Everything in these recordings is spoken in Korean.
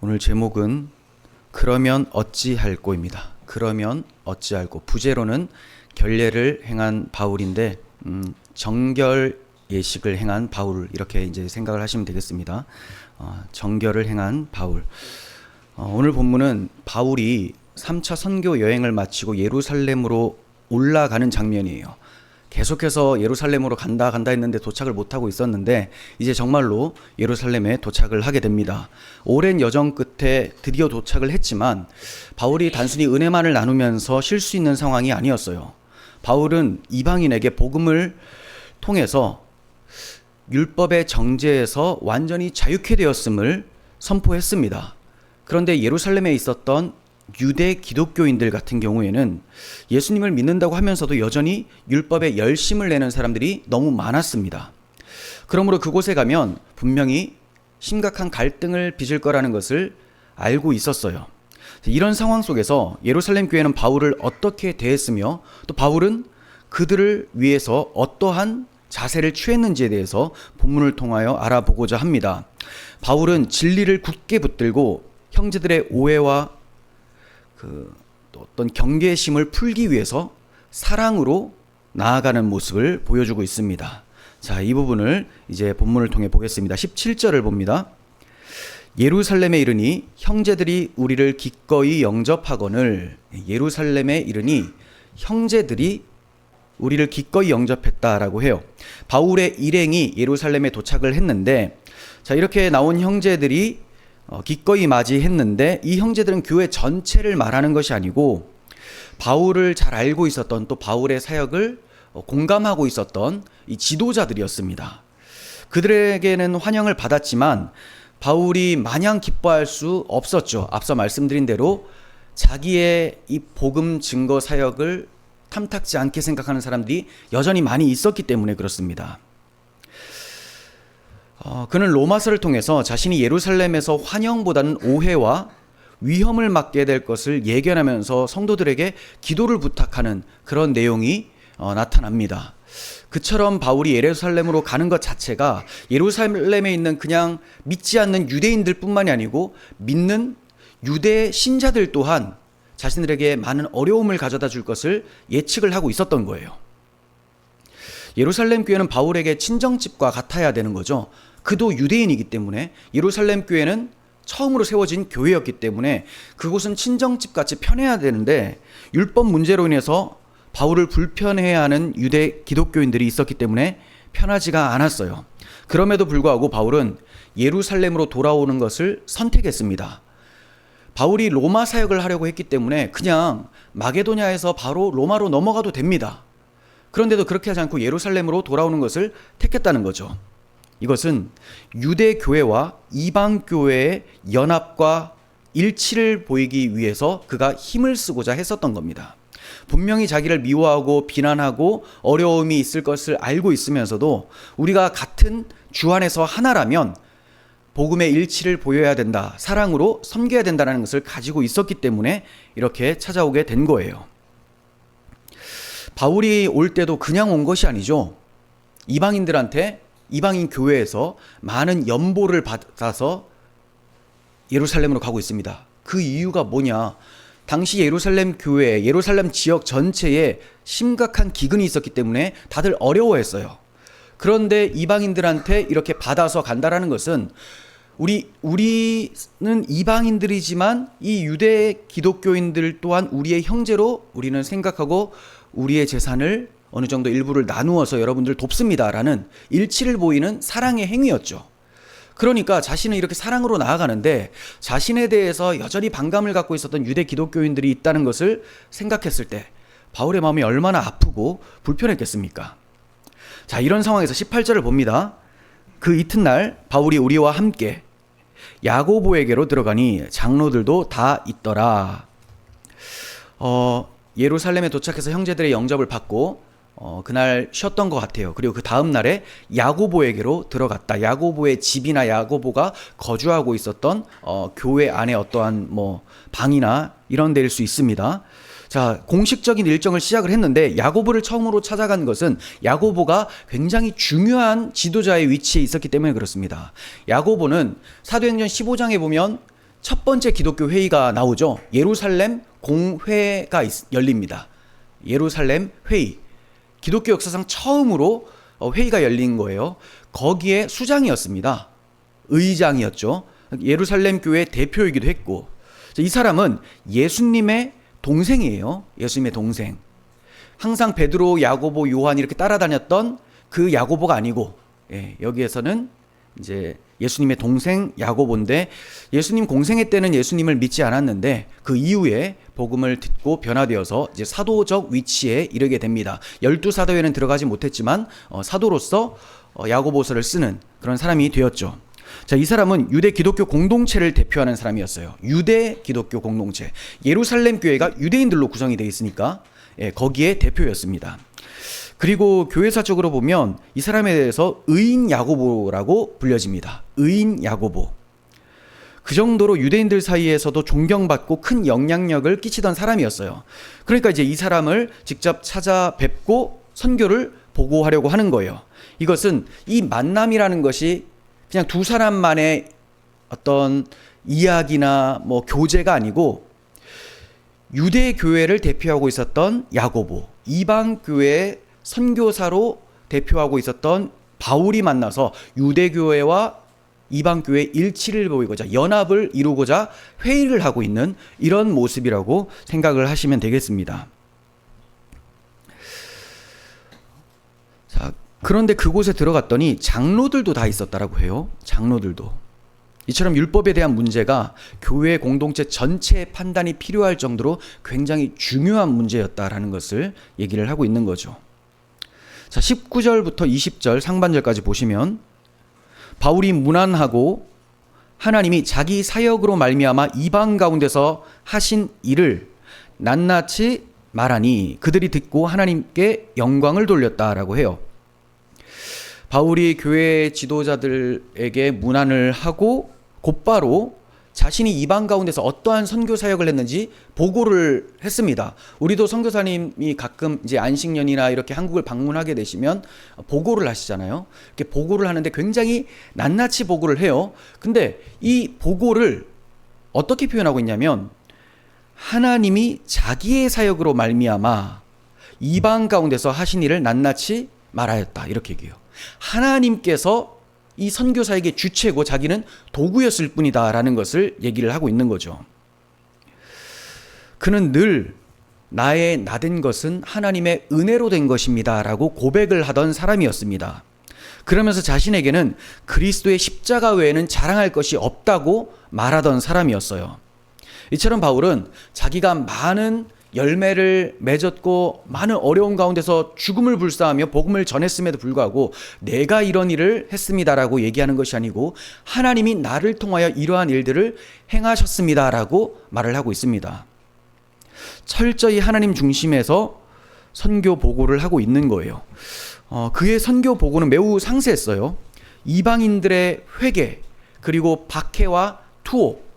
오늘 제목은 그러면 어찌할꼬입니다. 그러면 어찌할꼬. 부제로는 결례를 행한 바울인데 정결 예식을 행한 바울, 이렇게 이제 생각을 하시면 되겠습니다. 정결을 행한 바울. 오늘 본문은 바울이 3차 선교 여행을 마치고 예루살렘으로 올라가는 장면이에요. 계속해서 예루살렘으로 간다 했는데 도착을 못하고 있었는데 이제 정말로 예루살렘에 도착을 하게 됩니다. 오랜 여정 끝에 드디어 도착을 했지만 바울이 단순히 은혜만을 나누면서 쉴 수 있는 상황이 아니었어요. 바울은 이방인에게 복음을 통해서 율법의 정죄에서 완전히 자유케 되었음을 선포했습니다. 그런데 예루살렘에 있었던 유대 기독교인들 같은 경우에는 예수님을 믿는다고 하면서도 여전히 율법에 열심을 내는 사람들이 너무 많았습니다. 그러므로 그곳에 가면 분명히 심각한 갈등을 빚을 거라는 것을 알고 있었어요. 이런 상황 속에서 예루살렘 교회는 바울을 어떻게 대했으며 또 바울은 그들을 위해서 어떠한 자세를 취했는지에 대해서 본문을 통하여 알아보고자 합니다. 바울은 진리를 굳게 붙들고 형제들의 오해와 어떤 경계심을 풀기 위해서 사랑으로 나아가는 모습을 보여주고 있습니다. 자, 이 부분을 이제 본문을 통해 보겠습니다. 17절을 봅니다. 예루살렘에 이르니 형제들이 우리를 기꺼이 영접하거늘. 예루살렘에 이르니 형제들이 우리를 기꺼이 영접했다라고 해요. 바울의 일행이 예루살렘에 도착을 했는데, 자, 이렇게 나온 형제들이 기꺼이 맞이했는데 이 형제들은 교회 전체를 말하는 것이 아니고 바울을 잘 알고 있었던, 또 바울의 사역을 공감하고 있었던 이 지도자들이었습니다. 그들에게는 환영을 받았지만 바울이 마냥 기뻐할 수 없었죠. 앞서 말씀드린 대로 자기의 이 복음 증거 사역을 탐탁지 않게 생각하는 사람들이 여전히 많이 있었기 때문에 그렇습니다. 그는 로마서를 통해서 자신이 예루살렘에서 환영보다는 오해와 위험을 맞게 될 것을 예견하면서 성도들에게 기도를 부탁하는 그런 내용이 나타납니다. 그처럼 바울이 예루살렘으로 가는 것 자체가 예루살렘에 있는 그냥 믿지 않는 유대인들 뿐만이 아니고 믿는 유대 신자들 또한 자신들에게 많은 어려움을 가져다 줄 것을 예측을 하고 있었던 거예요. 예루살렘 교회는 바울에게 친정집과 같아야 되는 거죠. 그도 유대인이기 때문에 예루살렘 교회는 처음으로 세워진 교회였기 때문에 그곳은 친정집같이 편해야 되는데 율법 문제로 인해서 바울을 불편해야 하는 유대 기독교인들이 있었기 때문에 편하지가 않았어요. 그럼에도 불구하고 바울은 예루살렘으로 돌아오는 것을 선택했습니다. 바울이 로마 사역을 하려고 했기 때문에 그냥 마게도냐에서 바로 로마로 넘어가도 됩니다. 그런데도 그렇게 하지 않고 예루살렘으로 돌아오는 것을 택했다는 거죠. 이것은 유대 교회와 이방 교회의 연합과 일치를 보이기 위해서 그가 힘을 쓰고자 했었던 겁니다. 분명히 자기를 미워하고 비난하고 어려움이 있을 것을 알고 있으면서도 우리가 같은 주 안에서 하나라면 복음의 일치를 보여야 된다, 사랑으로 섬겨야 된다는 것을 가지고 있었기 때문에 이렇게 찾아오게 된 거예요. 바울이 올 때도 그냥 온 것이 아니죠. 이방인들한테 이방인 교회에서 많은 연보를 받아서 예루살렘으로 가고 있습니다. 그 이유가 뭐냐? 당시 예루살렘 교회, 예루살렘 지역 전체에 심각한 기근이 있었기 때문에 다들 어려워했어요. 그런데 이방인들한테 이렇게 받아서 간다라는 것은 우리는 이방인들이지만 이 유대 기독교인들 또한 우리의 형제로 우리는 생각하고 우리의 재산을 어느 정도 일부를 나누어서 여러분들 돕습니다라는 일치를 보이는 사랑의 행위였죠. 그러니까 자신은 이렇게 사랑으로 나아가는데 자신에 대해서 여전히 반감을 갖고 있었던 유대 기독교인들이 있다는 것을 생각했을 때 바울의 마음이 얼마나 아프고 불편했겠습니까? 자, 이런 상황에서 18절을 봅니다. 그 이튿날 바울이 우리와 함께 야고보에게로 들어가니 장로들도 다 있더라. 예루살렘에 도착해서 형제들의 영접을 받고 그날 쉬었던 것 같아요. 그리고 그 다음 날에 야고보에게로 들어갔다. 야고보의 집이나 야고보가 거주하고 있었던 교회 안에 어떠한 방이나 이런 데일 수 있습니다. 자, 공식적인 일정을 시작을 했는데 야고보를 처음으로 찾아간 것은 야고보가 굉장히 중요한 지도자의 위치에 있었기 때문에 그렇습니다. 야고보는 사도행전 15장에 보면 첫 번째 기독교 회의가 나오죠. 예루살렘 공회가 열립니다. 예루살렘 회의. 기독교 역사상 처음으로 회의가 열린 거예요. 거기에 수장이었습니다. 의장이었죠. 예루살렘 교회 대표이기도 했고, 이 사람은 예수님의 동생이에요. 예수님의 동생. 항상 베드로, 야고보, 요한 이렇게 따라다녔던 그 야고보가 아니고, 여기에서는 이제 예수님의 동생 야고보인데, 예수님 공생애 때는 예수님을 믿지 않았는데 그 이후에 복음을 듣고 변화되어서 이제 사도적 위치에 이르게 됩니다. 12사도에는 들어가지 못했지만 사도로서 야고보서를 쓰는 그런 사람이 되었죠. 자, 이 사람은 유대 기독교 공동체를 대표하는 사람이었어요. 유대 기독교 공동체. 예루살렘 교회가 유대인들로 구성이 되어 있으니까 거기에 대표였습니다. 그리고 교회사적으로 보면 이 사람에 대해서 의인 야고보라고 불려집니다. 의인 야고보. 그 정도로 유대인들 사이에서도 존경받고 큰 영향력을 끼치던 사람이었어요. 그러니까 이제 이 사람을 직접 찾아뵙고 선교를 보고하려고 하는 거예요. 이것은 이 만남이라는 것이 그냥 두 사람만의 어떤 이야기나 뭐 교제가 아니고, 유대 교회를 대표하고 있었던 야고보, 이방 교회의 선교사로 대표하고 있었던 바울이 만나서 유대 교회와 이방 교회의 일치를 보이고자, 연합을 이루고자 회의를 하고 있는 이런 모습이라고 생각을 하시면 되겠습니다. 자, 그런데 그곳에 들어갔더니 장로들도 다 있었다라고 해요. 장로들도. 이처럼 율법에 대한 문제가 교회 공동체 전체의 판단이 필요할 정도로 굉장히 중요한 문제였다라는 것을 얘기를 하고 있는 거죠. 자, 19절부터 20절 상반절까지 보시면, 바울이 문안하고 하나님이 자기 사역으로 말미암아 이방 가운데서 하신 일을 낱낱이 말하니 그들이 듣고 하나님께 영광을 돌렸다라고 해요. 바울이 교회 지도자들에게 문안을 하고 곧바로 자신이 이방 가운데서 어떠한 선교 사역을 했는지 보고를 했습니다. 우리도 선교사님이 가끔 이제 안식년이나 이렇게 한국을 방문하게 되시면 보고를 하시잖아요. 이렇게 보고를 하는데 굉장히 낱낱이 보고를 해요. 근데 이 보고를 어떻게 표현하고 있냐면, 하나님이 자기의 사역으로 말미암아 이방 가운데서 하신 일을 낱낱이 말하였다, 이렇게 얘기해요. 하나님께서 이 선교사에게 주체고 자기는 도구였을 뿐이다 라는 것을 얘기를 하고 있는 거죠. 그는 늘 나의 나된 것은 하나님의 은혜로 된 것입니다 라고 고백을 하던 사람이었습니다. 그러면서 자신에게는 그리스도의 십자가 외에는 자랑할 것이 없다고 말하던 사람이었어요. 이처럼 바울은 자기가 많은 열매를 맺었고 많은 어려움 가운데서 죽음을 불사하며 복음을 전했음에도 불구하고 내가 이런 일을 했습니다라고 얘기하는 것이 아니고, 하나님이 나를 통하여 이러한 일들을 행하셨습니다라고 말을 하고 있습니다. 철저히 하나님 중심에서 선교 보고를 하고 있는 거예요. 그의 선교 보고는 매우 상세했어요. 이방인들의 회개, 그리고 박해와 투옥,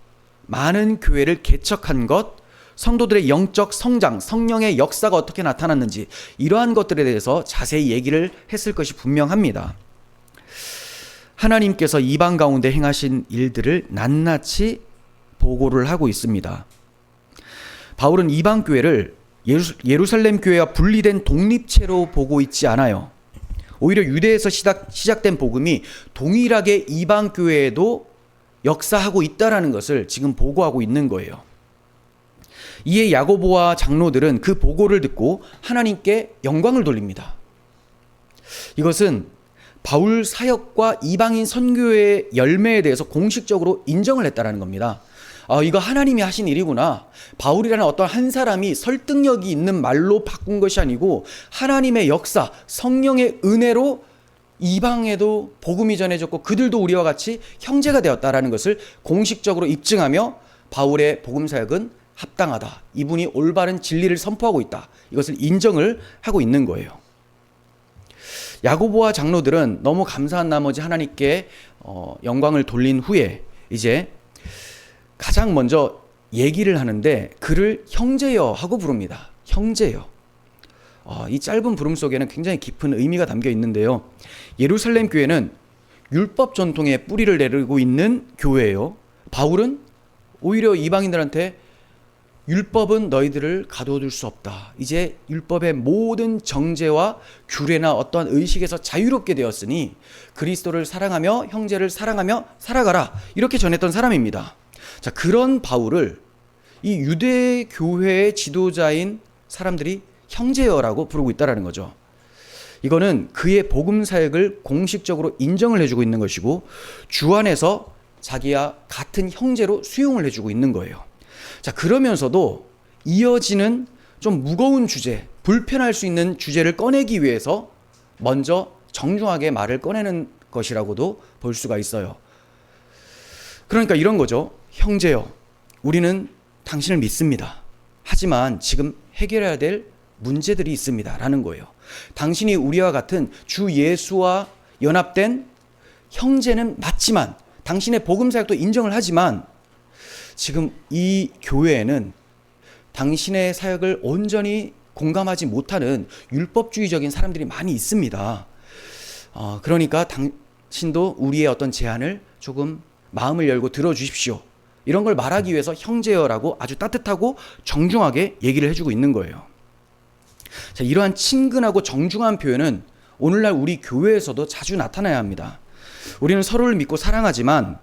많은 교회를 개척한 것, 성도들의 영적 성장, 성령의 역사가 어떻게 나타났는지, 이러한 것들에 대해서 자세히 얘기를 했을 것이 분명합니다. 하나님께서 이방 가운데 행하신 일들을 낱낱이 보고를 하고 있습니다. 바울은 이방 교회를 예루살렘 교회와 분리된 독립체로 보고 있지 않아요. 오히려 유대에서 시작된 복음이 동일하게 이방 교회에도 역사하고 있다라는 것을 지금 보고하고 있는 거예요. 이에 야고보와 장로들은 그 보고를 듣고 하나님께 영광을 돌립니다. 이것은 바울 사역과 이방인 선교의 열매에 대해서 공식적으로 인정을 했다라는 겁니다. 이거 하나님이 하신 일이구나. 바울이라는 어떤 한 사람이 설득력이 있는 말로 바꾼 것이 아니고 하나님의 역사, 성령의 은혜로 이방에도 복음이 전해졌고 그들도 우리와 같이 형제가 되었다라는 것을 공식적으로 입증하며 바울의 복음 사역은 합당하다. 이분이 올바른 진리를 선포하고 있다. 이것을 인정을 하고 있는 거예요. 야고보와 장로들은 너무 감사한 나머지 하나님께 영광을 돌린 후에 이제 가장 먼저 얘기를 하는데 그를 형제여 하고 부릅니다. 형제여. 이 짧은 부름 속에는 굉장히 깊은 의미가 담겨 있는데요. 예루살렘 교회는 율법 전통에 뿌리를 내리고 있는 교회예요. 바울은 오히려 이방인들한테 율법은 너희들을 가둬둘 수 없다. 이제 율법의 모든 정죄와 규례나 어떠한 의식에서 자유롭게 되었으니 그리스도를 사랑하며 형제를 사랑하며 살아가라. 이렇게 전했던 사람입니다. 자, 그런 바울을 이 유대 교회의 지도자인 사람들이 형제여라고 부르고 있다라는 거죠. 이거는 그의 복음 사역을 공식적으로 인정을 해주고 있는 것이고 주 안에서 자기와 같은 형제로 수용을 해주고 있는 거예요. 자, 그러면서도 이어지는 좀 무거운 주제, 불편할 수 있는 주제를 꺼내기 위해서 먼저 정중하게 말을 꺼내는 것이라고도 볼 수가 있어요. 그러니까 이런 거죠. 형제여, 우리는 당신을 믿습니다. 하지만 지금 해결해야 될 문제들이 있습니다. 라는 거예요. 당신이 우리와 같은 주 예수와 연합된 형제는 맞지만 당신의 복음 사역도 인정을 하지만 지금 이 교회에는 당신의 사역을 온전히 공감하지 못하는 율법주의적인 사람들이 많이 있습니다. 그러니까 당신도 우리의 어떤 제안을 조금 마음을 열고 들어주십시오. 이런 걸 말하기 위해서 형제여라고 아주 따뜻하고 정중하게 얘기를 해주고 있는 거예요. 자, 이러한 친근하고 정중한 표현은 오늘날 우리 교회에서도 자주 나타나야 합니다. 우리는 서로를 믿고 사랑하지만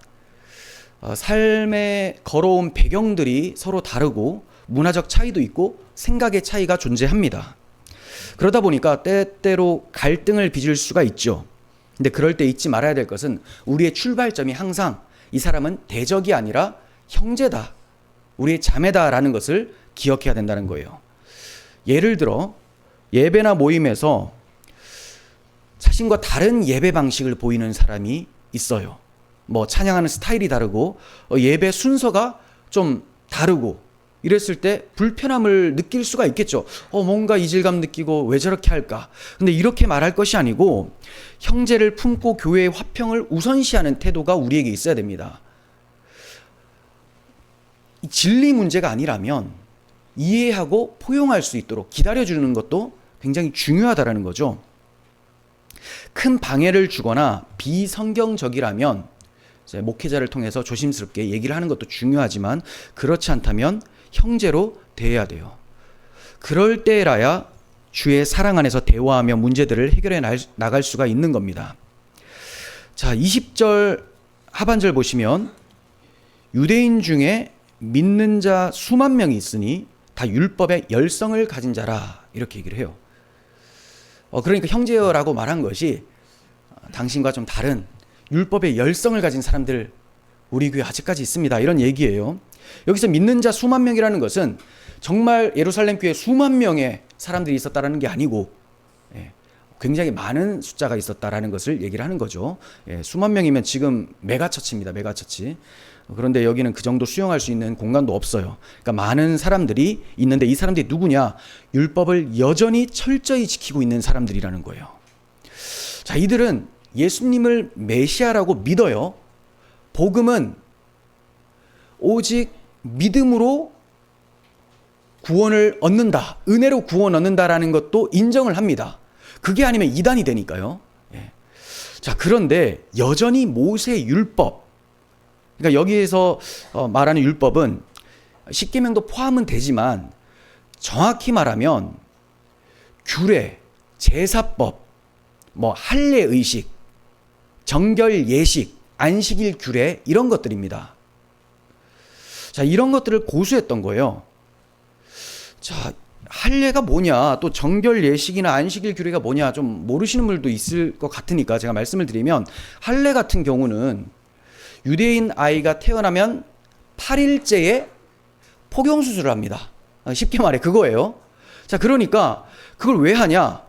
삶의 걸어온 배경들이 서로 다르고 문화적 차이도 있고 생각의 차이가 존재합니다. 그러다 보니까 때때로 갈등을 빚을 수가 있죠. 근데 그럴 때 잊지 말아야 될 것은 우리의 출발점이 항상 이 사람은 대적이 아니라 형제다, 우리의 자매다라는 것을 기억해야 된다는 거예요. 예를 들어 예배나 모임에서 자신과 다른 예배 방식을 보이는 사람이 있어요. 뭐 찬양하는 스타일이 다르고 예배 순서가 좀 다르고 이랬을 때 불편함을 느낄 수가 있겠죠. 뭔가 이질감 느끼고 왜 저렇게 할까? 근데 이렇게 말할 것이 아니고 형제를 품고 교회의 화평을 우선시하는 태도가 우리에게 있어야 됩니다. 진리 문제가 아니라면 이해하고 포용할 수 있도록 기다려주는 것도 굉장히 중요하다는 거죠. 큰 방해를 주거나 비성경적이라면 목회자를 통해서 조심스럽게 얘기를 하는 것도 중요하지만 그렇지 않다면 형제로 대해야 돼요. 그럴 때라야 주의 사랑 안에서 대화하며 문제들을 해결해 나갈 수가 있는 겁니다. 자, 20절 하반절 보시면 유대인 중에 믿는 자 수만 명이 있으니 다 율법의 열성을 가진 자라 이렇게 얘기를 해요. 그러니까 형제여라고 말한 것이 당신과 좀 다른 율법의 열성을 가진 사람들 우리 교회 아직까지 있습니다. 이런 얘기예요. 여기서 믿는 자 수만 명이라는 것은 정말 예루살렘 교회에 수만 명의 사람들이 있었다라는 게 아니고 굉장히 많은 숫자가 있었다라는 것을 얘기를 하는 거죠. 수만 명이면 지금 메가처치입니다. 메가처치. 그런데 여기는 그 정도 수용할 수 있는 공간도 없어요. 그러니까 많은 사람들이 있는데 이 사람들이 누구냐? 율법을 여전히 철저히 지키고 있는 사람들이라는 거예요. 자, 이들은 예수님을 메시아라고 믿어요. 복음은 오직 믿음으로 구원을 얻는다, 은혜로 구원 얻는다라는 것도 인정을 합니다. 그게 아니면 이단이 되니까요. 자, 그런데 여전히 모세의 율법, 그러니까 여기에서 말하는 율법은 십계명도 포함은 되지만 정확히 말하면 규례, 제사법, 할례 의식, 정결 예식, 안식일 규례 이런 것들입니다. 자, 이런 것들을 고수했던 거예요. 자, 할례가 뭐냐, 또 정결 예식이나 안식일 규례가 뭐냐 좀 모르시는 분들도 있을 것 같으니까 제가 말씀을 드리면 할례 같은 경우는 유대인 아이가 태어나면 8일째에 포경수술을 합니다. 쉽게 말해 그거예요. 자, 그러니까 그걸 왜 하냐?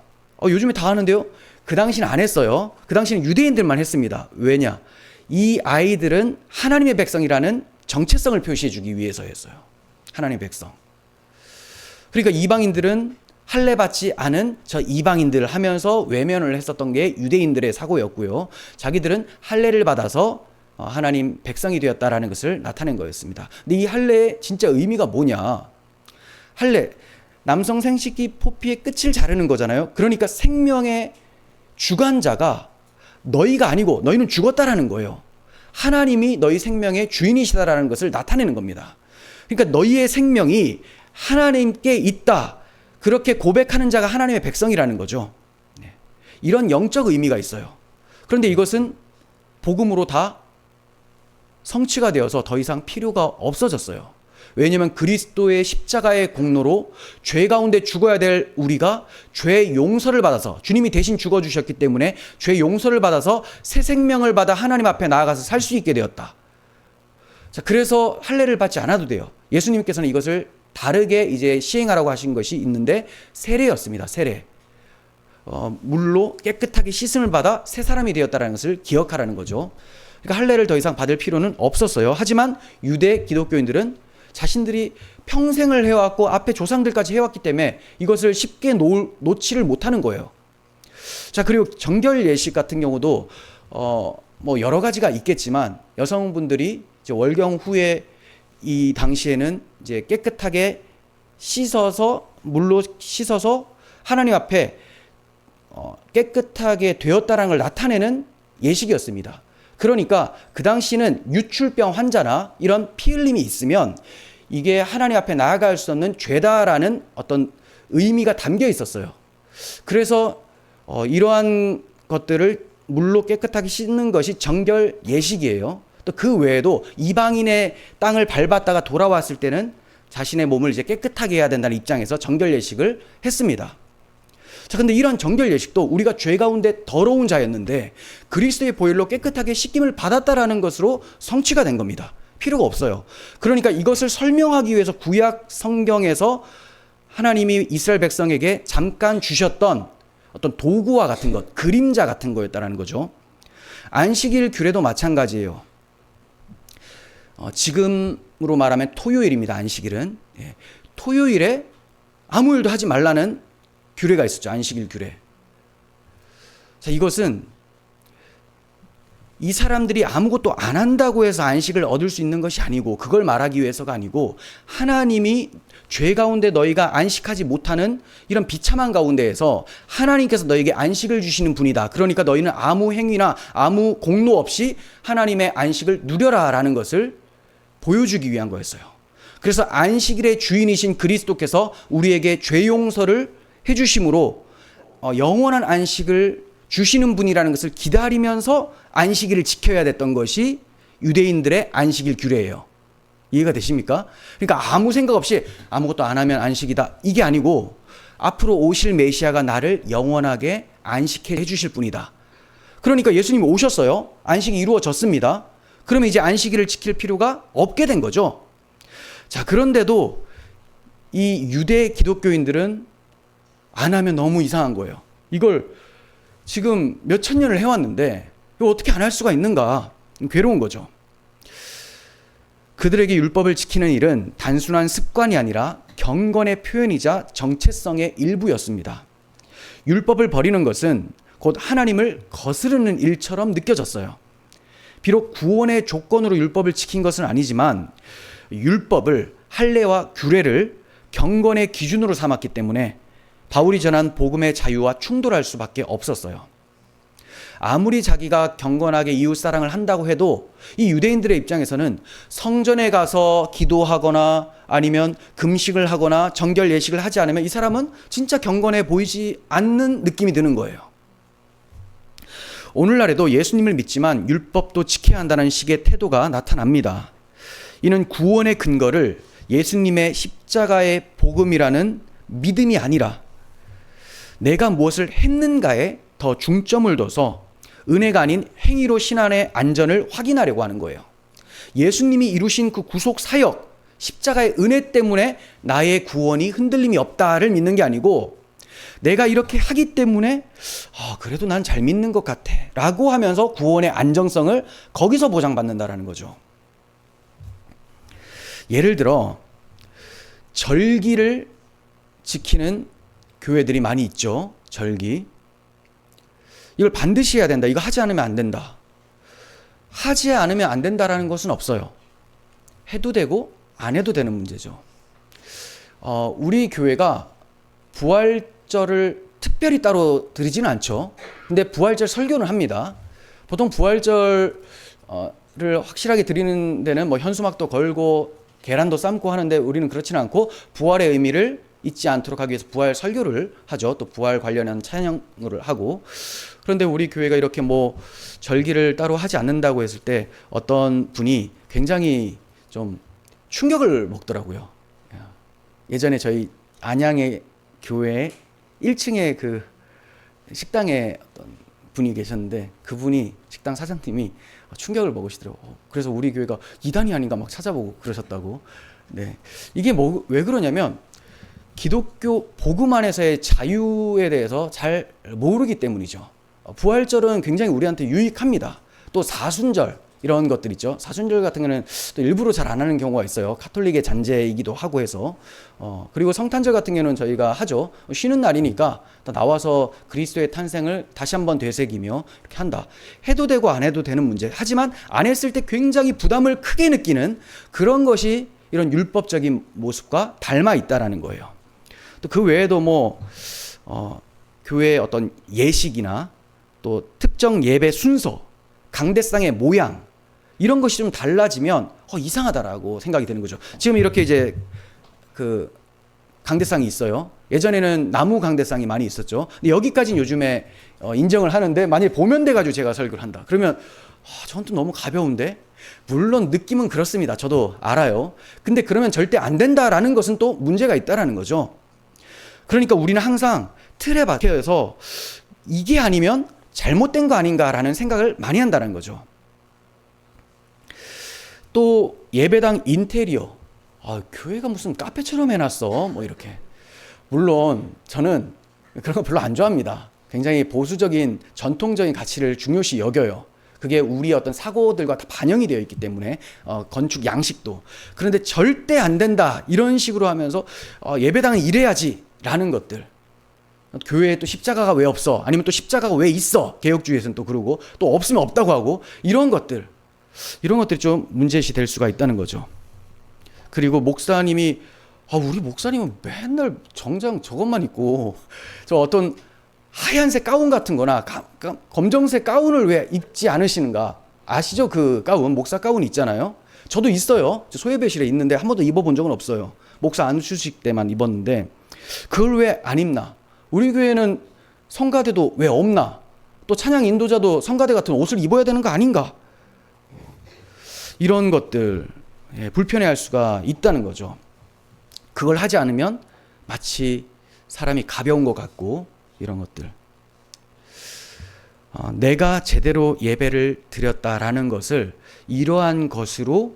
요즘에 다 하는데요. 그 당시는 안 했어요. 그 당시는 유대인들만 했습니다. 왜냐? 이 아이들은 하나님의 백성이라는 정체성을 표시해 주기 위해서였어요. 하나님의 백성. 그러니까 이방인들은 할례 받지 않은 저 이방인들을 하면서 외면을 했었던 게 유대인들의 사고였고요. 자기들은 할례를 받아서 하나님 백성이 되었다라는 것을 나타낸 거였습니다. 근데 이 할례의 진짜 의미가 뭐냐? 할례, 남성 생식기 포피의 끝을 자르는 거잖아요. 그러니까 생명의 주관자가 너희가 아니고 너희는 죽었다라는 거예요. 하나님이 너희 생명의 주인이시다라는 것을 나타내는 겁니다. 그러니까 너희의 생명이 하나님께 있다. 그렇게 고백하는 자가 하나님의 백성이라는 거죠. 이런 영적 의미가 있어요. 그런데 이것은 복음으로 다 성취가 되어서 더 이상 필요가 없어졌어요. 왜냐하면 그리스도의 십자가의 공로로 죄 가운데 죽어야 될 우리가 죄 용서를 받아서, 주님이 대신 죽어주셨기 때문에 죄 용서를 받아서 새 생명을 받아 하나님 앞에 나아가서 살 수 있게 되었다. 자, 그래서 할례를 받지 않아도 돼요. 예수님께서는 이것을 다르게 이제 시행하라고 하신 것이 있는데 세례였습니다. 세례. 물로 깨끗하게 씻음을 받아 새 사람이 되었다는 것을 기억하라는 거죠. 그러니까 할례를 더 이상 받을 필요는 없었어요. 하지만 유대 기독교인들은 자신들이 평생을 해왔고 앞에 조상들까지 해왔기 때문에 이것을 쉽게 놓지를 못하는 거예요. 자, 그리고 정결 예식 같은 경우도 뭐 여러 가지가 있겠지만 여성분들이 이제 월경 후에 이 당시에는 이제 깨끗하게 씻어서 물로 씻어서 하나님 앞에 깨끗하게 되었다는 걸 나타내는 예식이었습니다. 그러니까 그 당시는 유출병 환자나 이런 피 흘림이 있으면 이게 하나님 앞에 나아갈 수 없는 죄다라는 어떤 의미가 담겨 있었어요. 그래서 이러한 것들을 물로 깨끗하게 씻는 것이 정결 예식이에요. 또 그 외에도 이방인의 땅을 밟았다가 돌아왔을 때는 자신의 몸을 이제 깨끗하게 해야 된다는 입장에서 정결 예식을 했습니다. 자, 근데 이런 정결 예식도 우리가 죄 가운데 더러운 자였는데 그리스도의 보혈로 깨끗하게 씻김을 받았다라는 것으로 성취가 된 겁니다. 필요가 없어요. 그러니까 이것을 설명하기 위해서 구약 성경에서 하나님이 이스라엘 백성에게 잠깐 주셨던 어떤 도구와 같은 것, 그림자 같은 거였다라는 거죠. 안식일 규례도 마찬가지예요. 지금으로 말하면 토요일입니다. 안식일은. 토요일에 아무 일도 하지 말라는 규례가 있었죠. 안식일 규례. 자, 이것은 이 사람들이 아무것도 안 한다고 해서 안식을 얻을 수 있는 것이 아니고, 그걸 말하기 위해서가 아니고, 하나님이 죄 가운데 너희가 안식하지 못하는 이런 비참한 가운데에서 하나님께서 너에게 안식을 주시는 분이다. 그러니까 너희는 아무 행위나 아무 공로 없이 하나님의 안식을 누려라라는 것을 보여주기 위한 거였어요. 그래서 안식일의 주인이신 그리스도께서 우리에게 죄 용서를 해주심으로 영원한 안식을 주시는 분이라는 것을 기다리면서 안식일을 지켜야 됐던 것이 유대인들의 안식일 규례예요. 이해가 되십니까? 그러니까 아무 생각 없이 아무것도 안 하면 안식이다, 이게 아니고 앞으로 오실 메시아가 나를 영원하게 안식해 주실 분이다. 그러니까 예수님이 오셨어요. 안식이 이루어졌습니다. 그러면 이제 안식일을 지킬 필요가 없게 된 거죠. 자, 그런데도 이 유대 기독교인들은 안 하면 너무 이상한 거예요. 이걸 지금 몇천 년을 해왔는데 이거 어떻게 안 할 수가 있는가? 괴로운 거죠. 그들에게 율법을 지키는 일은 단순한 습관이 아니라 경건의 표현이자 정체성의 일부였습니다. 율법을 버리는 것은 곧 하나님을 거스르는 일처럼 느껴졌어요. 비록 구원의 조건으로 율법을 지킨 것은 아니지만 율법을, 할례와 규례를 경건의 기준으로 삼았기 때문에 바울이 전한 복음의 자유와 충돌할 수밖에 없었어요. 아무리 자기가 경건하게 이웃사랑을 한다고 해도 이 유대인들의 입장에서는 성전에 가서 기도하거나 아니면 금식을 하거나 정결 예식을 하지 않으면 이 사람은 진짜 경건해 보이지 않는 느낌이 드는 거예요. 오늘날에도 예수님을 믿지만 율법도 지켜야 한다는 식의 태도가 나타납니다. 이는 구원의 근거를 예수님의 십자가의 복음이라는 믿음이 아니라 내가 무엇을 했는가에 더 중점을 둬서 은혜가 아닌 행위로 신앙의 안전을 확인하려고 하는 거예요. 예수님이 이루신 그 구속 사역, 십자가의 은혜 때문에 나의 구원이 흔들림이 없다를 믿는 게 아니고 내가 이렇게 하기 때문에 그래도 난 잘 믿는 것 같아 라고 하면서 구원의 안정성을 거기서 보장받는다라는 거죠. 예를 들어 절기를 지키는 교회들이 많이 있죠. 절기. 이걸 반드시 해야 된다. 이거 하지 않으면 안 된다. 하지 않으면 안 된다라는 것은 없어요. 해도 되고 안 해도 되는 문제죠. 우리 교회가 부활절을 특별히 따로 드리지는 않죠. 근데 부활절 설교는 합니다. 보통 부활절 예배를 확실하게 드리는 데는 뭐 현수막도 걸고 계란도 삶고 하는데 우리는 그렇지는 않고 부활의 의미를 잊지 않도록 하기 위해서 부활 설교를 하죠. 또 부활 관련한 찬양을 하고. 그런데 우리 교회가 이렇게 뭐 절기를 따로 하지 않는다고 했을 때 어떤 분이 굉장히 좀 충격을 먹더라고요. 예전에 저희 안양의 교회 1층에 그 식당에 어떤 분이 계셨는데 그분이 식당 사장님이 충격을 먹으시더라고요. 그래서 우리 교회가 이단이 아닌가 막 찾아보고 그러셨다고. 네, 이게 뭐 왜 그러냐면 기독교 복음 안에서의 자유에 대해서 잘 모르기 때문이죠. 부활절은 굉장히 우리한테 유익합니다. 또 사순절 이런 것들 있죠. 사순절 같은 경우는 또 일부러 잘 안 하는 경우가 있어요. 카톨릭의 잔재이기도 하고 해서. 그리고 성탄절 같은 경우는 저희가 하죠. 쉬는 날이니까 나와서 그리스도의 탄생을 다시 한번 되새기며 이렇게 한다. 해도 되고 안 해도 되는 문제. 하지만 안 했을 때 굉장히 부담을 크게 느끼는 그런 것이 이런 율법적인 모습과 닮아 있다라는 거예요. 또 그 외에도 뭐 교회의 어떤 예식이나 또 특정 예배 순서, 강대상의 모양 이런 것이 좀 달라지면 이상하다라고 생각이 드는 거죠. 지금 이렇게 이제 그 강대상이 있어요. 예전에는 나무 강대상이 많이 있었죠. 근데 여기까지는 요즘에 인정을 하는데 만약에 보면돼 가지고 제가 설교를 한다. 그러면 저는 또 너무 가벼운데. 물론 느낌은 그렇습니다. 저도 알아요. 근데 그러면 절대 안 된다라는 것은 또 문제가 있다라는 거죠. 그러니까 우리는 항상 틀에 박혀서 이게 아니면 잘못된 거 아닌가라는 생각을 많이 한다는 거죠. 또 예배당 인테리어. 교회가 무슨 카페처럼 해놨어. 뭐 이렇게. 물론 저는 그런 거 별로 안 좋아합니다. 굉장히 보수적인 전통적인 가치를 중요시 여겨요. 그게 우리의 어떤 사고들과 다 반영이 되어 있기 때문에 건축 양식도. 그런데 절대 안 된다 이런 식으로 하면서 예배당은 이래야지 라는 것들. 교회에 또 십자가가 왜 없어? 아니면 또 십자가가 왜 있어? 개혁주의에서는 또 그러고 또 없으면 없다고 하고 이런 것들이 좀 문제시 될 수가 있다는 거죠. 그리고 목사님이 우리 목사님은 맨날 정장 저것만 입고 저 어떤 하얀색 가운 같은 거나 검정색 가운을 왜 입지 않으시는가? 아시죠? 그 가운, 목사 가운 있잖아요. 저도 있어요. 소예배실에 있는데 한 번도 입어본 적은 없어요. 목사 안수식 때만 입었는데 그걸 왜 안 입나? 우리 교회는 성가대도 왜 없나? 또 찬양 인도자도 성가대 같은 옷을 입어야 되는 거 아닌가? 이런 것들 불편해할 수가 있다는 거죠. 그걸 하지 않으면 마치 사람이 가벼운 것 같고 이런 것들. 내가 제대로 예배를 드렸다라는 것을 이러한 것으로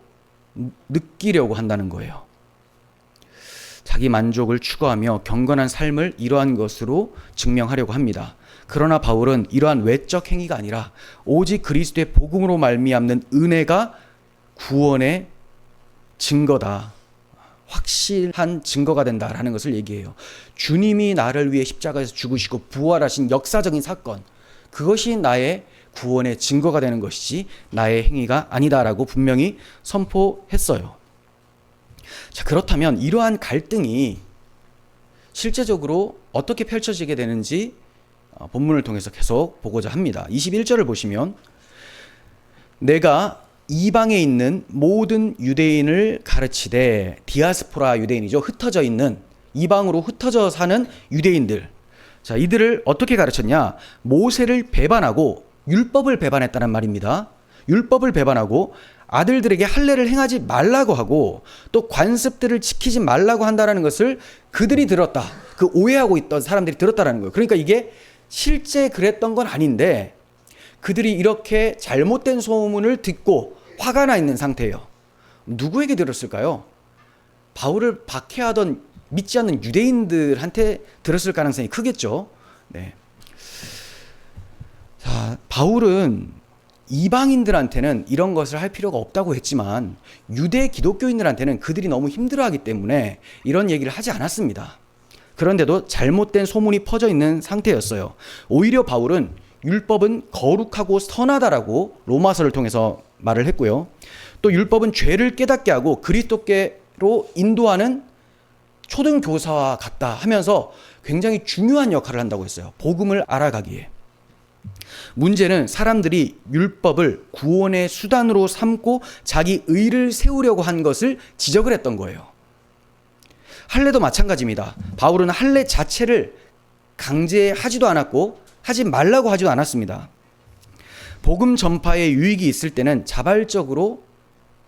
느끼려고 한다는 거예요. 자기 만족을 추구하며 경건한 삶을 이러한 것으로 증명하려고 합니다. 그러나 바울은 이러한 외적 행위가 아니라 오직 그리스도의 복음으로 말미암는 은혜가 구원의 증거다. 확실한 증거가 된다라는 것을 얘기해요. 주님이 나를 위해 십자가에서 죽으시고 부활하신 역사적인 사건, 그것이 나의 구원의 증거가 되는 것이지 나의 행위가 아니다라고 분명히 선포했어요. 자, 그렇다면 이러한 갈등이 실제적으로 어떻게 펼쳐지게 되는지 본문을 통해서 계속 보고자 합니다. 21절을 보시면 내가 이방에 있는 모든 유대인을 가르치되, 디아스포라 유대인이죠. 흩어져 있는, 이방으로 흩어져 사는 유대인들. 자, 이들을 어떻게 가르쳤냐? 모세를 배반하고 율법을 배반했다는 말입니다. 율법을 배반하고 아들들에게 할례를 행하지 말라고 하고 또 관습들을 지키지 말라고 한다는 것을 그들이 들었다. 그 오해하고 있던 사람들이 들었다는 거예요. 그러니까 이게 실제 그랬던 건 아닌데 그들이 이렇게 잘못된 소문을 듣고 화가 나 있는 상태예요. 누구에게 들었을까요? 바울을 박해하던 믿지 않는 유대인들한테 들었을 가능성이 크겠죠. 네. 자, 바울은 이방인들한테는 이런 것을 할 필요가 없다고 했지만 유대 기독교인들한테는 그들이 너무 힘들어하기 때문에 이런 얘기를 하지 않았습니다. 그런데도 잘못된 소문이 퍼져 있는 상태였어요. 오히려 바울은 율법은 거룩하고 선하다라고 로마서를 통해서 말을 했고요. 또 율법은 죄를 깨닫게 하고 그리스도께로 인도하는 초등교사와 같다 하면서 굉장히 중요한 역할을 한다고 했어요. 복음을 알아가기에. 문제는 사람들이 율법을 구원의 수단으로 삼고 자기 의를 세우려고 한 것을 지적을 했던 거예요. 할례도 마찬가지입니다. 바울은 할례 자체를 강제하지도 않았고 하지 말라고 하지도 않았습니다. 복음 전파에 유익이 있을 때는 자발적으로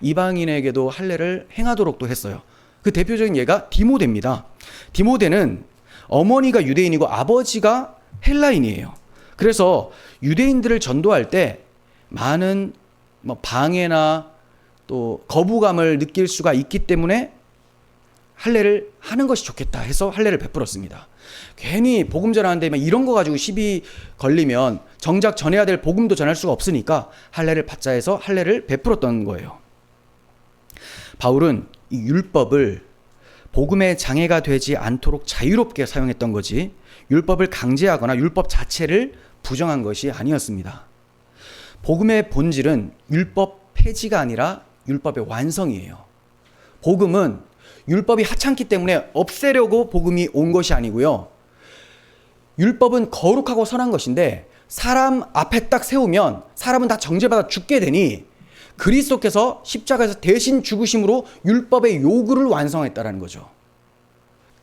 이방인에게도 할례를 행하도록도 했어요. 그 대표적인 예가 디모데입니다. 디모데는 어머니가 유대인이고 아버지가 헬라인이에요. 그래서 유대인들을 전도할 때 많은 방해나 또 거부감을 느낄 수가 있기 때문에 할례를 하는 것이 좋겠다 해서 할례를 베풀었습니다. 괜히 복음 전하는데 이런 거 가지고 시비 걸리면 정작 전해야 될 복음도 전할 수가 없으니까 할례를 받자 해서 할례를 베풀었던 거예요. 바울은 이 율법을 복음의 장애가 되지 않도록 자유롭게 사용했던 거지 율법을 강제하거나 율법 자체를 부정한 것이 아니었습니다. 복음의 본질은 율법 폐지가 아니라 율법의 완성이에요. 복음은 율법이 하찮기 때문에 없애려고 복음이 온 것이 아니고요. 율법은 거룩하고 선한 것인데 사람 앞에 딱 세우면 사람은 다 정죄받아 죽게 되니 그리스도께서 십자가에서 대신 죽으심으로 율법의 요구를 완성했다라는 거죠.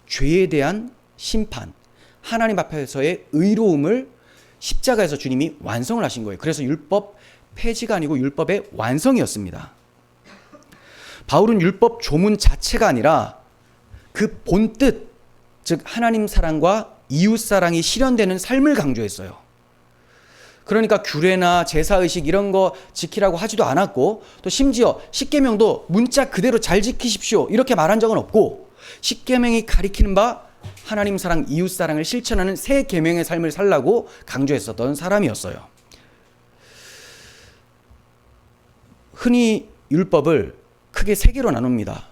죄에 대한 심판, 하나님 앞에서의 의로움을 십자가에서 주님이 완성을 하신 거예요. 그래서 율법 폐지가 아니고 율법의 완성이었습니다. 바울은 율법 조문 자체가 아니라 그 본뜻, 즉 하나님 사랑과 이웃 사랑이 실현되는 삶을 강조했어요. 그러니까 규례나 제사의식 이런 거 지키라고 하지도 않았고 또 심지어 십계명도 문자 그대로 잘 지키십시오 이렇게 말한 적은 없고 십계명이 가리키는 바 하나님 사랑, 이웃 사랑을 실천하는 새 계명의 삶을 살라고 강조했었던 사람이었어요. 흔히 율법을 크게 세 개로 나눕니다.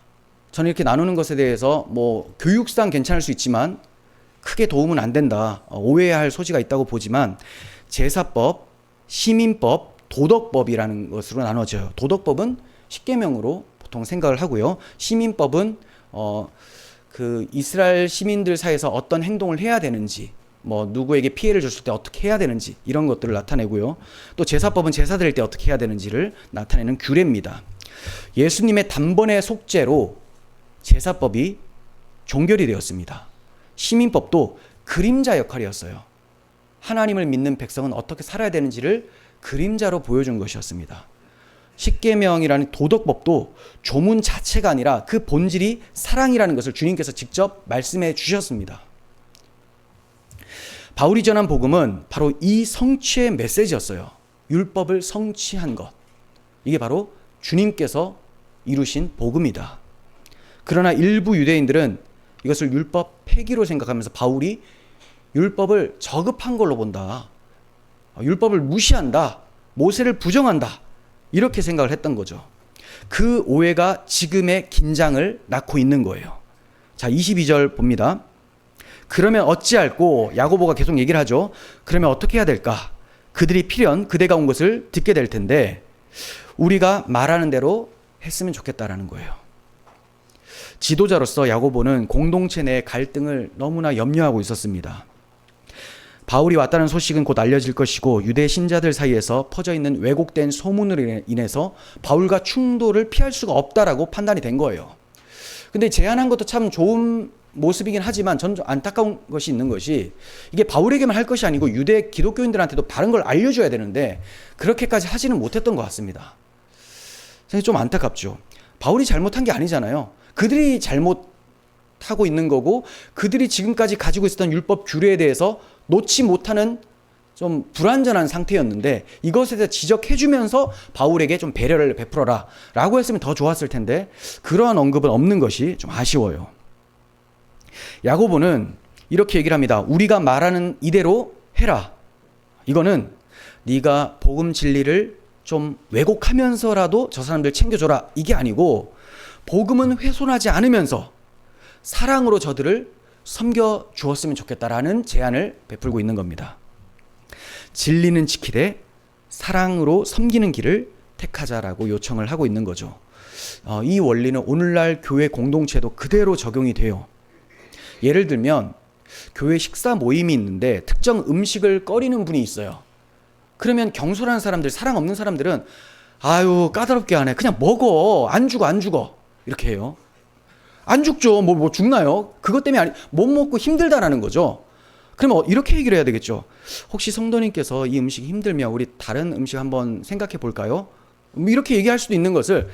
저는 이렇게 나누는 것에 대해서 교육상 괜찮을 수 있지만 크게 도움은 안 된다. 오해할 소지가 있다고 보지만 제사법, 시민법, 도덕법이라는 것으로 나눠져요. 도덕법은 십계명으로 보통 생각을 하고요. 시민법은 그 이스라엘 시민들 사이에서 어떤 행동을 해야 되는지, 누구에게 피해를 줬을 때 어떻게 해야 되는지 이런 것들을 나타내고요. 또 제사법은 제사 드릴 때 어떻게 해야 되는지를 나타내는 규례입니다. 예수님의 단번에 속죄로 제사법이 종결이 되었습니다. 시민법도 그림자 역할이었어요. 하나님을 믿는 백성은 어떻게 살아야 되는지를 그림자로 보여준 것이었습니다. 십계명이라는 도덕법도 조문 자체가 아니라 그 본질이 사랑이라는 것을 주님께서 직접 말씀해 주셨습니다. 바울이 전한 복음은 바로 이 성취의 메시지였어요. 율법을 성취한 것. 이게 바로 주님께서 이루신 복음이다. 그러나 일부 유대인들은 이것을 율법 폐기로 생각하면서 바울이 율법을 저급한 걸로 본다. 율법을 무시한다. 모세를 부정한다. 이렇게 생각을 했던 거죠. 그 오해가 지금의 긴장을 낳고 있는 거예요. 자, 22절 봅니다. 그러면 어찌할꼬? 야고보가 계속 얘기를 하죠. 그러면 어떻게 해야 될까? 그들이 필연 그대가 온 것을 듣게 될 텐데 우리가 말하는 대로 했으면 좋겠다라는 거예요. 지도자로서 야고보는 공동체 내 갈등을 너무나 염려하고 있었습니다. 바울이 왔다는 소식은 곧 알려질 것이고 유대 신자들 사이에서 퍼져 있는 왜곡된 소문으로 인해서 바울과 충돌을 피할 수가 없다라고 판단이 된 거예요. 근데 제안한 것도 참 좋은 모습이긴 하지만 저는 좀 안타까운 것이 있는 것이 이게 바울에게만 할 것이 아니고 유대 기독교인들한테도 다른 걸 알려줘야 되는데 그렇게까지 하지는 못했던 것 같습니다. 사실 좀 안타깝죠. 바울이 잘못한 게 아니잖아요. 그들이 잘못하고 있는 거고 그들이 지금까지 가지고 있었던 율법 규례에 대해서 놓지 못하는 좀 불완전한 상태였는데 이것에 대해서 지적해주면서 바울에게 좀 배려를 베풀어라 라고 했으면 더 좋았을 텐데 그러한 언급은 없는 것이 좀 아쉬워요. 야고보는 이렇게 얘기를 합니다. 우리가 말하는 이대로 해라. 이거는 네가 복음 진리를 좀 왜곡하면서라도 저 사람들 챙겨줘라. 이게 아니고 복음은 훼손하지 않으면서 사랑으로 저들을 섬겨 주었으면 좋겠다라는 제안을 베풀고 있는 겁니다. 진리는 지키되 사랑으로 섬기는 길을 택하자라고 요청을 하고 있는 거죠. 이 원리는 오늘날 교회 공동체도 그대로 적용이 돼요. 예를 들면 교회 식사 모임이 있는데 특정 음식을 꺼리는 분이 있어요. 그러면 경솔하는 사람들, 사랑 없는 사람들은 아유 까다롭게 하네, 그냥 먹어, 안 죽어 이렇게 해요. 안 죽죠. 뭐 죽나요? 그것 때문에 아니, 못 먹고 힘들다라는 거죠. 그러면 이렇게 얘기를 해야 되겠죠. 혹시 성도님께서 이 음식이 힘들면 우리 다른 음식 한번 생각해 볼까요? 이렇게 얘기할 수도 있는 것을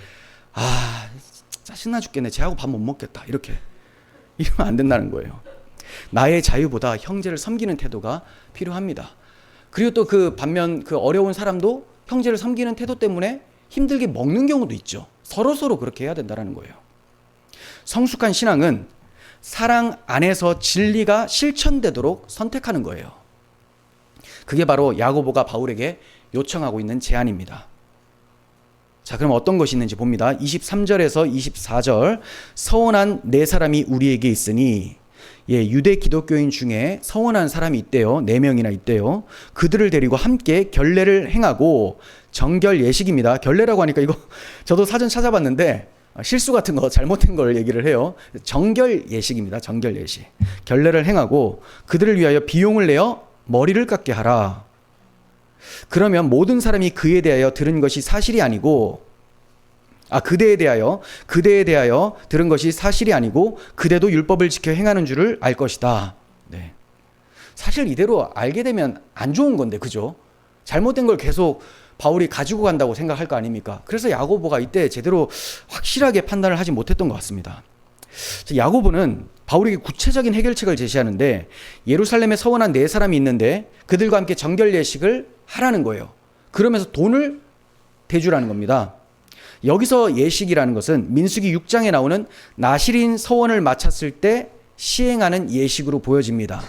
짜증나 죽겠네, 쟤하고 밥 못 먹겠다, 이러면 안 된다는 거예요. 나의 자유보다 형제를 섬기는 태도가 필요합니다. 그리고 또 그 반면 그 어려운 사람도 형제를 섬기는 태도 때문에 힘들게 먹는 경우도 있죠. 서로 그렇게 해야 된다는 거예요. 성숙한 신앙은 사랑 안에서 진리가 실천되도록 선택하는 거예요. 그게 바로 야고보가 바울에게 요청하고 있는 제안입니다. 자, 그럼 어떤 것이 있는지 봅니다. 23절에서 24절. 서원한 네 사람이 우리에게 있으니, 유대 기독교인 중에 서원한 사람이 있대요. 4명이나 있대요. 그들을 데리고 함께 결례를 행하고, 정결 예식입니다. 결례라고 하니까 이거 저도 사전 찾아봤는데 실수 같은 거, 잘못된 걸 얘기를 해요. 정결 예식입니다. 정결 예식. 결례를 행하고 그들을 위하여 비용을 내어 머리를 깎게 하라. 그러면 모든 사람이 그에 대하여 들은 것이 사실이 아니고, 그대에 대하여 들은 것이 사실이 아니고 그대도 율법을 지켜 행하는 줄을 알 것이다. 네. 사실 이대로 알게 되면 안 좋은 건데, 그죠? 잘못된 걸 계속 바울이 가지고 간다고 생각할 거 아닙니까? 그래서 야고보가 이때 제대로 확실하게 판단을 하지 못했던 것 같습니다. 야고보는 바울에게 구체적인 해결책을 제시하는데, 예루살렘에 서원한 4사람이 있는데 그들과 함께 정결 예식을 하라는 거예요. 그러면서 돈을 대주라는 겁니다. 여기서 예식이라는 것은 민수기 6장에 나오는 나실인 서원을 마쳤을 때 시행하는 예식으로 보여집니다.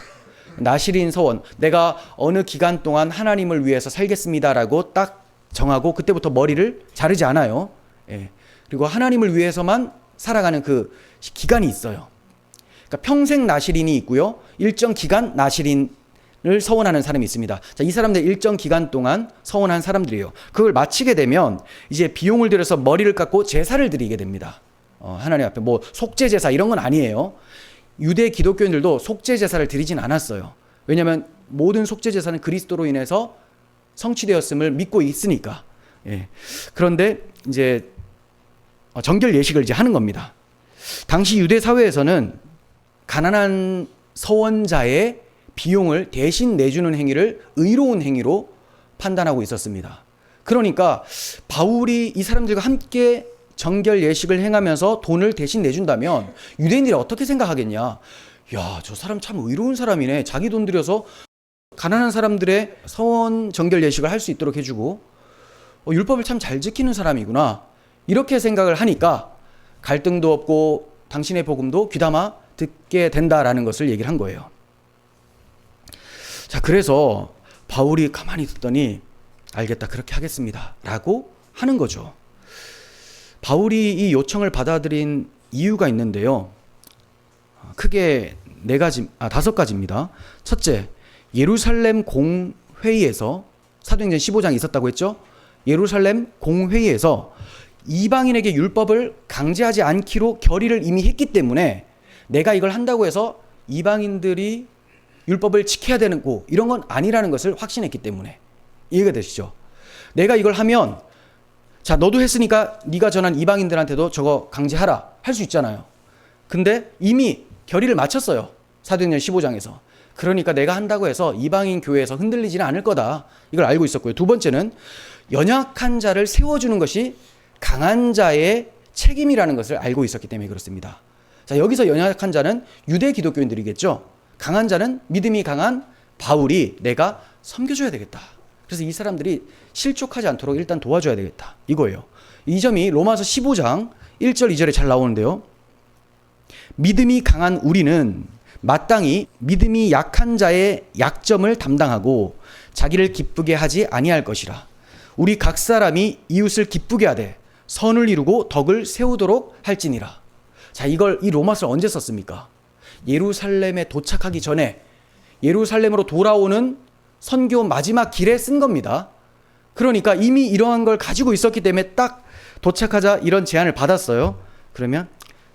나실인 서원, 내가 어느 기간 동안 하나님을 위해서 살겠습니다라고 딱 정하고 그때부터 머리를 자르지 않아요. 그리고 하나님을 위해서만 살아가는 그 기간이 있어요. 그러니까 평생 나실인이 있고요, 일정 기간 나실인을 서원하는 사람이 있습니다. 자, 이 사람들 일정 기간 동안 서원한 사람들이에요. 그걸 마치게 되면 이제 비용을 들여서 머리를 깎고 제사를 드리게 됩니다. 하나님 앞에 뭐 속죄 제사 이런 건 아니에요. 유대 기독교인들도 속죄 제사를 드리진 않았어요. 왜냐하면 모든 속죄 제사는 그리스도로 인해서 성취되었음을 믿고 있으니까. 그런데 이제 정결 예식을 이제 하는 겁니다. 당시 유대 사회에서는 가난한 서원자의 비용을 대신 내주는 행위를 의로운 행위로 판단하고 있었습니다. 그러니까 바울이 이 사람들과 함께 정결 예식을 행하면서 돈을 대신 내준다면 유대인들이 어떻게 생각하겠냐? 야, 저 사람 참 의로운 사람이네. 자기 돈 들여서 가난한 사람들의 서원 정결 예식을 할 수 있도록 해주고 율법을 참 잘 지키는 사람이구나. 이렇게 생각을 하니까 갈등도 없고 당신의 복음도 귀담아 듣게 된다라는 것을 얘기를 한 거예요. 자, 그래서 바울이 가만히 듣더니 알겠다, 그렇게 하겠습니다 라고 하는 거죠. 바울이 이 요청을 받아들인 이유가 있는데요. 크게 5가지입니다. 첫째, 예루살렘 공회의에서, 사도행전 15장에 있었다고 했죠. 예루살렘 공회의에서 이방인에게 율법을 강제하지 않기로 결의를 이미 했기 때문에 내가 이걸 한다고 해서 이방인들이 율법을 지켜야 되는 거 이런 건 아니라는 것을 확신했기 때문에. 이해가 되시죠? 내가 이걸 하면, 자, 너도 했으니까 네가 전한 이방인들한테도 저거 강제하라 할 수 있잖아요. 근데 이미 결의를 마쳤어요. 사도행전 15장에서. 그러니까 내가 한다고 해서 이방인 교회에서 흔들리지는 않을 거다. 이걸 알고 있었고요. 두 번째는 연약한 자를 세워주는 것이 강한 자의 책임이라는 것을 알고 있었기 때문에 그렇습니다. 자, 여기서 연약한 자는 유대 기독교인들이겠죠. 강한 자는 믿음이 강한 바울이 내가 섬겨줘야 되겠다. 그래서 이 사람들이 실족하지 않도록 일단 도와줘야 되겠다. 이거예요. 이 점이 로마서 15장 1절 2절에 잘 나오는데요. 믿음이 강한 우리는 마땅히 믿음이 약한 자의 약점을 담당하고 자기를 기쁘게 하지 아니할 것이라. 우리 각 사람이 이웃을 기쁘게 하되 선을 이루고 덕을 세우도록 할지니라. 자, 이걸 이 로마서를 언제 썼습니까? 예루살렘에 도착하기 전에 예루살렘으로 돌아오는 선교 마지막 길에 쓴 겁니다. 그러니까 이미 이러한 걸 가지고 있었기 때문에 딱 도착하자 이런 제안을 받았어요. 그러면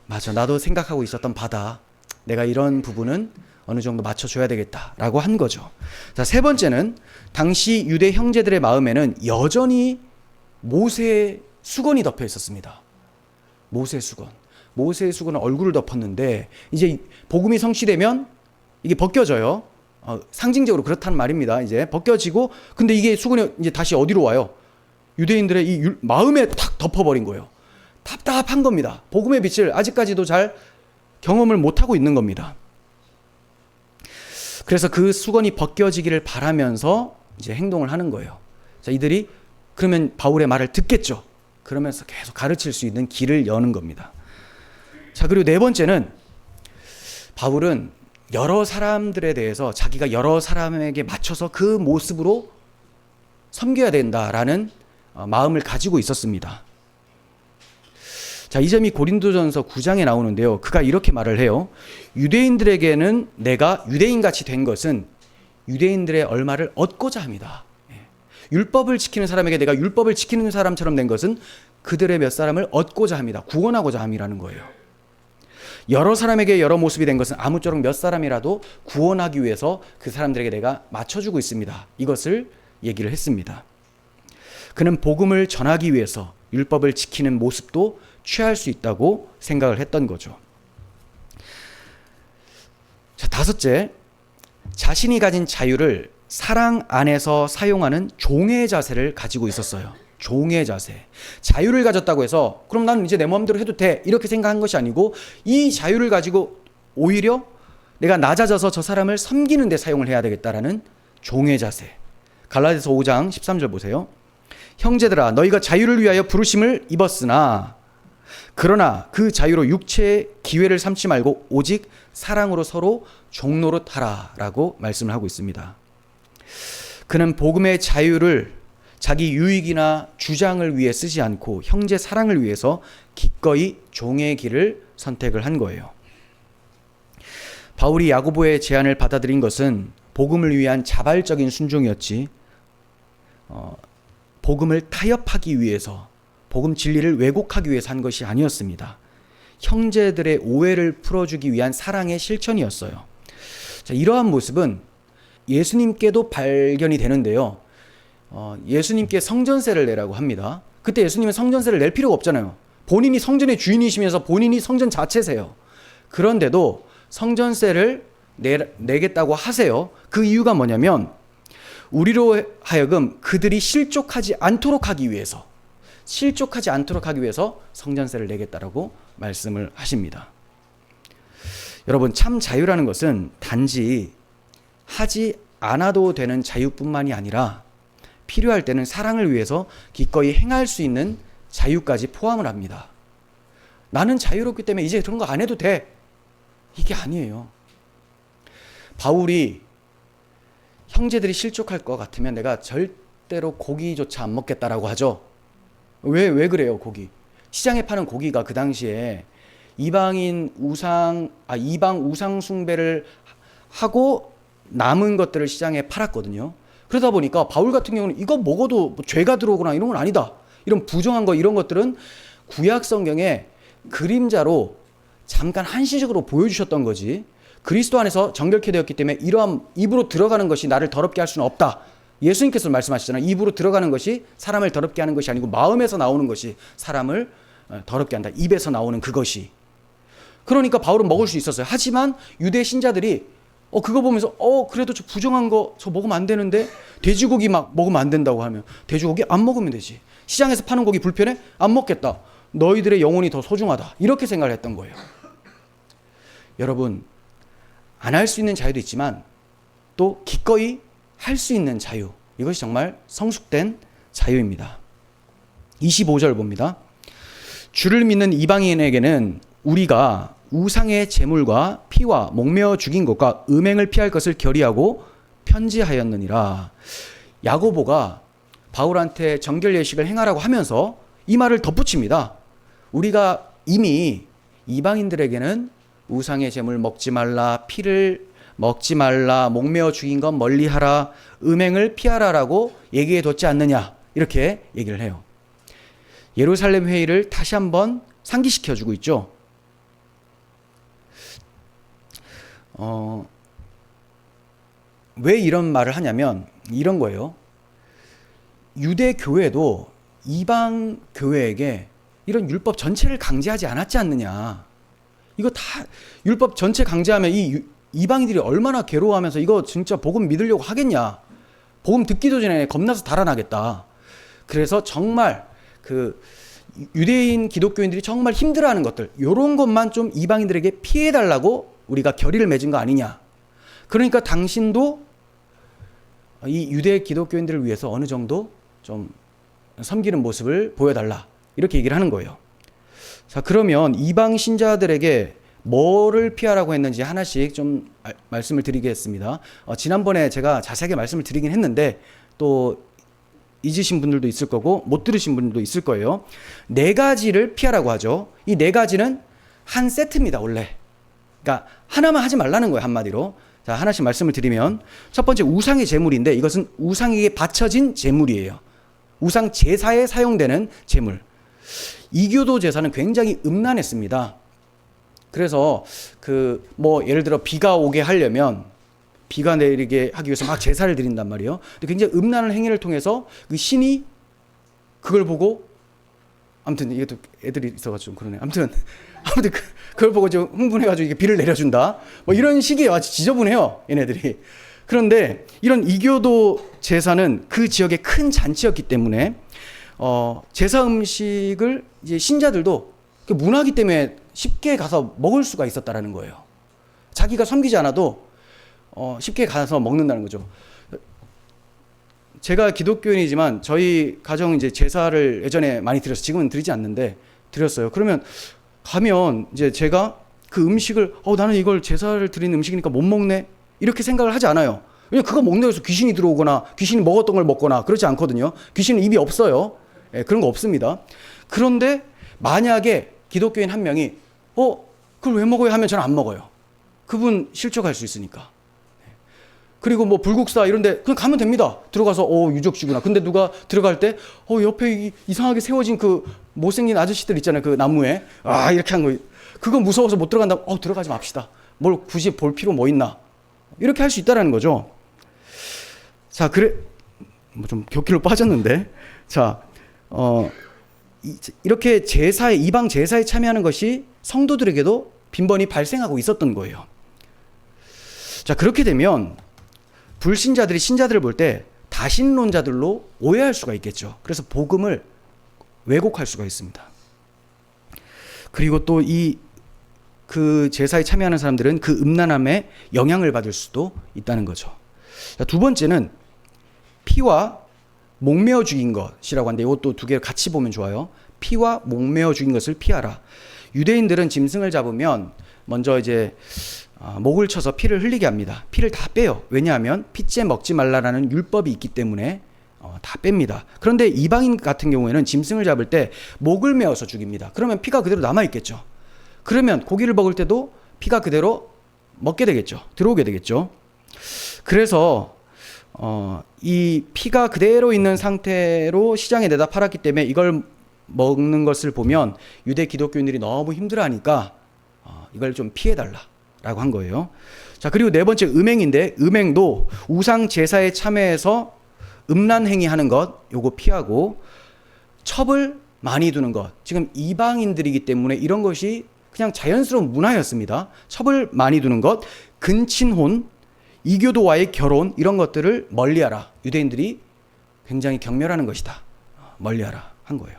맞아, 나도 생각하고 있었던 바다. 내가 이런 부분은 어느 정도 맞춰줘야 되겠다라고 한 거죠. 자, 세 번째는 당시 유대 형제들의 마음에는 여전히 모세의 수건이 덮여 있었습니다. 모세의 수건. 모세의 수건은 얼굴을 덮었는데 이제 복음이 성취되면 이게 벗겨져요. 상징적으로 그렇다는 말입니다. 이제 벗겨지고, 근데 이게 수건이 이제 다시 어디로 와요? 유대인들의 이 마음에 탁 덮어버린 거예요. 답답한 겁니다. 복음의 빛을 아직까지도 잘 경험을 못하고 있는 겁니다. 그래서 그 수건이 벗겨지기를 바라면서 이제 행동을 하는 거예요. 자, 이들이 그러면 바울의 말을 듣겠죠. 그러면서 계속 가르칠 수 있는 길을 여는 겁니다. 자, 그리고 네 번째는 바울은 여러 사람들에 대해서 자기가 여러 사람에게 맞춰서 그 모습으로 섬겨야 된다라는 마음을 가지고 있었습니다. 자, 이 점이 고린도전서 9장에 나오는데요. 그가 이렇게 말을 해요. 유대인들에게는 내가 유대인같이 된 것은 유대인들의 얼마를 얻고자 합니다. 율법을 지키는 사람에게 내가 율법을 지키는 사람처럼 된 것은 그들의 몇 사람을 얻고자 합니다. 구원하고자 함이라는 거예요. 여러 사람에게 여러 모습이 된 것은 아무쪼록 몇 사람이라도 구원하기 위해서 그 사람들에게 내가 맞춰주고 있습니다. 이것을 얘기를 했습니다. 그는 복음을 전하기 위해서 율법을 지키는 모습도 취할 수 있다고 생각을 했던 거죠. 자, 다섯째, 자신이 가진 자유를 사랑 안에서 사용하는 종의 자세를 가지고 있었어요. 종의 자세. 자유를 가졌다고 해서 그럼 나는 이제 내 마음대로 해도 돼 이렇게 생각한 것이 아니고, 이 자유를 가지고 오히려 내가 낮아져서 저 사람을 섬기는 데 사용을 해야 되겠다라는 종의 자세. 갈라디아서 5장 13절 보세요. 형제들아, 너희가 자유를 위하여 부르심을 입었으나 그러나 그 자유로 육체의 기회를 삼지 말고 오직 사랑으로 서로 종노릇 하라라고 말씀을 하고 있습니다. 그는 복음의 자유를 자기 유익이나 주장을 위해 쓰지 않고 형제 사랑을 위해서 기꺼이 종의 길을 선택을 한 거예요. 바울이 야고보의 제안을 받아들인 것은 복음을 위한 자발적인 순종이었지, 복음을 타협하기 위해서, 복음 진리를 왜곡하기 위해서 한 것이 아니었습니다. 형제들의 오해를 풀어주기 위한 사랑의 실천이었어요. 자, 이러한 모습은 예수님께도 발견이 되는데요. 예수님께 성전세를 내라고 합니다. 그때 예수님은 성전세를 낼 필요가 없잖아요. 본인이 성전의 주인이시면서 본인이 성전 자체세요. 그런데도 성전세를 내겠다고 하세요. 그 이유가 뭐냐면 우리로 하여금 그들이 실족하지 않도록 하기 위해서 성전세를 내겠다라고 말씀을 하십니다. 여러분, 참 자유라는 것은 단지 하지 않아도 되는 자유뿐만이 아니라 필요할 때는 사랑을 위해서 기꺼이 행할 수 있는 자유까지 포함을 합니다. 나는 자유롭기 때문에 이제 그런 거 안 해도 돼, 이게 아니에요. 바울이 형제들이 실족할 것 같으면 내가 절대로 고기조차 안 먹겠다라고 하죠. 왜 그래요? 고기, 시장에 파는 고기가 그 당시에 이방 우상 숭배를 하고 남은 것들을 시장에 팔았거든요. 그러다 보니까 바울 같은 경우는 이거 먹어도 뭐 죄가 들어오거나 이런 건 아니다, 이런 부정한 거, 이런 것들은 구약 성경에 그림자로 잠깐 한시적으로 보여주셨던 거지, 그리스도 안에서 정결케 되었기 때문에 이러한 입으로 들어가는 것이 나를 더럽게 할 수는 없다. 예수님께서 말씀하시잖아요. 입으로 들어가는 것이 사람을 더럽게 하는 것이 아니고 마음에서 나오는 것이 사람을 더럽게 한다. 입에서 나오는 그것이. 그러니까 바울은 먹을 수 있었어요. 하지만 유대 신자들이 그거 보면서 그래도 저 부정한 거 저 먹으면 안 되는데, 돼지고기 막 먹으면 안 된다고 하면 돼지고기 안 먹으면 되지. 시장에서 파는 고기 불편해? 안 먹겠다. 너희들의 영혼이 더 소중하다. 이렇게 생각을 했던 거예요. 여러분, 안 할 수 있는 자유도 있지만 또 기꺼이 할 수 있는 자유, 이것이 정말 성숙된 자유입니다. 25절 봅니다. 주를 믿는 이방인에게는 우리가 우상의 제물과 피와 목매어 죽인 것과 음행을 피할 것을 결의하고 편지하였느니라. 야고보가 바울한테 정결 예식을 행하라고 하면서 이 말을 덧붙입니다. 우리가 이미 이방인들에게는 우상의 제물 먹지 말라, 피를 먹지 말라, 목매어 죽인 것 멀리하라, 음행을 피하라라고 얘기해 뒀지 않느냐, 이렇게 얘기를 해요. 예루살렘 회의를 다시 한번 상기시켜주고 있죠. 왜 이런 말을 하냐면 이런 거예요. 유대 교회도 이방 교회에게 이런 율법 전체를 강제하지 않았지 않느냐. 이거 다 율법 전체 강제하면 이 이방인들이 얼마나 괴로워하면서 이거 진짜 복음 믿으려고 하겠냐. 복음 듣기도 전에 겁나서 달아나겠다. 그래서 정말 그 유대인 기독교인들이 정말 힘들어하는 것들, 이런 것만 좀 이방인들에게 피해달라고 우리가 결의를 맺은 거 아니냐. 그러니까 당신도 이 유대 기독교인들을 위해서 어느 정도 좀 섬기는 모습을 보여달라. 이렇게 얘기를 하는 거예요. 자, 그러면 이방 신자들에게 뭐를 피하라고 했는지 하나씩 좀 말씀을 드리겠습니다. 지난번에 제가 자세하게 말씀을 드리긴 했는데 또 잊으신 분들도 있을 거고 못 들으신 분들도 있을 거예요. 4가지를 피하라고 하죠. 이 4가지는 한 세트입니다, 원래. 그러니까 하나만 하지 말라는 거예요, 한마디로. 자, 하나씩 말씀을 드리면 첫 번째 우상의 제물인데 이것은 우상에게 바쳐진 제물이에요. 우상 제사에 사용되는 제물. 이교도 제사는 굉장히 음란했습니다. 그래서 예를 들어 비가 오게 하려면 비가 내리게 하기 위해서 막 제사를 드린단 말이에요. 근데 굉장히 음란한 행위를 통해서 그 신이 그걸 보고 아무튼 이게 또 애들이 있어가지고 그러네. 아무튼 그걸 보고 좀 흥분해가지고 이게 비를 내려준다. 뭐 이런 식이에요. 아주 지저분해요, 얘네들이. 그런데 이런 이교도 제사는 그 지역의 큰 잔치였기 때문에 제사 음식을 이제 신자들도 문화기 때문에 쉽게 가서 먹을 수가 있었다라는 거예요. 자기가 섬기지 않아도 쉽게 가서 먹는다는 거죠. 제가 기독교인이지만 저희 가정 이제 제사를 예전에 많이 드렸어요. 지금은 드리지 않는데 드렸어요. 그러면 가면 이제 제가 그 음식을 나는 이걸 제사를 드리는 음식이니까 못 먹네 이렇게 생각을 하지 않아요. 왜냐면 그거 먹는다고 해서 귀신이 들어오거나 귀신이 먹었던 걸 먹거나 그러지 않거든요. 귀신은 입이 없어요. 그런 거 없습니다. 그런데 만약에 기독교인 한 명이 그걸 왜 먹어요 하면 저는 안 먹어요. 그분 실족할 수 있으니까. 그리고 뭐 불국사 이런데 그냥 가면 됩니다. 들어가서 유적지구나. 근데 누가 들어갈 때 옆에 이상하게 세워진 그 못생긴 아저씨들 있잖아요. 그 나무에 이렇게 한 거. 그거 무서워서 못 들어간다. 들어가지 맙시다. 뭘 굳이 볼 필요 뭐 있나. 이렇게 할 수 있다라는 거죠. 자, 좀 격기로 빠졌는데. 자, 이렇게 이방 제사에 참여하는 것이 성도들에게도 빈번히 발생하고 있었던 거예요. 자, 그렇게 되면 불신자들이 신자들을 볼 때 다신론자들로 오해할 수가 있겠죠. 그래서 복음을 왜곡할 수가 있습니다. 그리고 또 그 제사에 참여하는 사람들은 그 음란함에 영향을 받을 수도 있다는 거죠. 자, 두 번째는 피와 목매어 죽인 것이라고 하는데 이것도 2개를 같이 보면 좋아요. 피와 목매어 죽인 것을 피하라. 유대인들은 짐승을 잡으면 먼저 이제 목을 쳐서 피를 흘리게 합니다. 피를 다 빼요. 왜냐하면 피째 먹지 말라라는 율법이 있기 때문에 다 뺍니다. 그런데 이방인 같은 경우에는 짐승을 잡을 때 목을 메어서 죽입니다. 그러면 피가 그대로 남아있겠죠. 그러면 고기를 먹을 때도 피가 그대로 먹게 되겠죠. 들어오게 되겠죠. 그래서 이 피가 그대로 있는 상태로 시장에 내다 팔았기 때문에 이걸 먹는 것을 보면 유대 기독교인들이 너무 힘들어하니까 이걸 좀 피해달라라고 한 거예요. 자, 그리고 4번째 음행인데 음행도 우상 제사에 참여해서 음란 행위하는 것 요거 피하고 첩을 많이 두는 것. 지금 이방인들이기 때문에 이런 것이 그냥 자연스러운 문화였습니다. 첩을 많이 두는 것, 근친혼, 이교도와의 결혼 이런 것들을 멀리하라. 유대인들이 굉장히 경멸하는 것이다. 멀리하라 한 거예요.